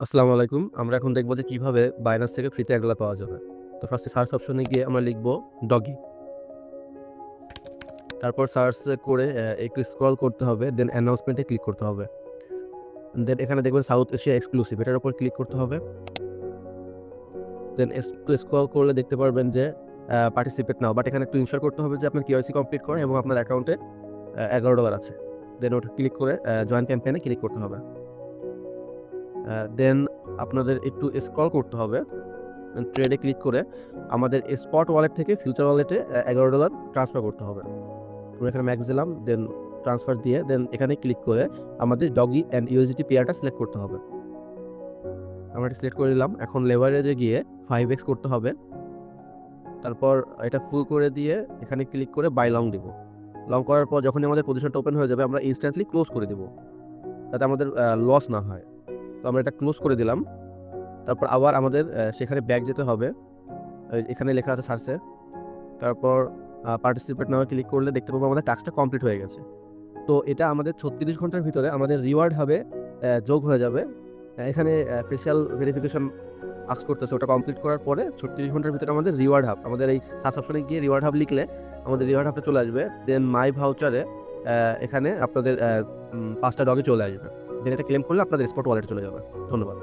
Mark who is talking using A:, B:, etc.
A: আসসালামু আলাইকুম। আমরা এখন দেখব যে কিভাবে Binance থেকে ফ্রিতে $১ পাওয়া যাবে। তো ফার্স্টে সার্চ অপশনে গিয়ে আমরা লিখব ডগি। তারপর সার্চ করে একটু স্ক্রল করতে হবে। দেন অ্যানাউন্সমেন্টে ক্লিক করতে হবে। দেন এখানে দেখবেন সাউথ এশিয়া এক্সক্লুসিভ এটার উপর ক্লিক করতে হবে। দেন একটু স্ক্রল করলে দেখতে পারবেন যে পার্টিসিপেট নাও। বাট এখানে একটু ইনশিওর করতে হবে যে আপনার কেওয়াইসি কমপ্লিট করেন এবং আপনার অ্যাকাউন্টে $11 আছে। দেন ওটা ক্লিক করে জয়েন ক্যাম্পেইনে ক্লিক করতে হবে। দেন আপনাদের একটু স্ক্রল করতে হবে। ট্রেডে ক্লিক করে আমাদের স্পট ওয়ালেট থেকে ফিউচার ওয়ালেটে $11 ট্রান্সফার করতে হবে। আমরা এখানে ম্যাক্স দিলাম, দেন ট্রান্সফার দিয়ে দেন এখানে ক্লিক করে আমাদের ডগি অ্যান্ড ইউএসডিটি পেয়ারটা সিলেক্ট করতে হবে। আমরা এটা সিলেক্ট করে নিলাম। এখন লেভারেজে গিয়ে 5x করতে হবে। তারপর এটা ফুল করে দিয়ে এখানে ক্লিক করে বাই লং দিব। লং করার পর যখনই আমাদের পজিশনটা ওপেন হয়ে যাবে আমরা ইনস্ট্যান্টলি ক্লোজ করে দিব, যাতে আমাদের লস না হয়। তো আমরা এটা ক্লোজ করে দিলাম। তারপর আবার আমাদের সেখানে ব্যাক যেতে হবে। এখানে লেখা আছে সার্চে। তারপর পার্টিসিপেট নাও ক্লিক করলে দেখতে পাবো আমাদের টাস্কটা কমপ্লিট হয়ে গেছে। তো এটা আমাদের ৩৬ ঘন্টার ভিতরে আমাদের রিওয়ার্ড হবে যোগ হয়ে যাবে। এখানে ফেশিয়াল ভেরিফিকেশন আস্ক করতেছে, ওটা কমপ্লিট করার পরে ৩৬ ঘন্টার ভিতরে আমাদের রিওয়ার্ড হাব, আমাদের এই সার্চ অপশনে গিয়ে রিওয়ার্ড হাব লিখলে আমাদের রিওয়ার্ড হাবটা চলে আসবে। দেন মাই ভাউচারে এখানে আপনাদের ৫টা ডগে চলে আসবে। দেন এটা ক্লেম করলে আপনাদের স্পট ওয়ালেটে চলে যাবে। ধন্যবাদ।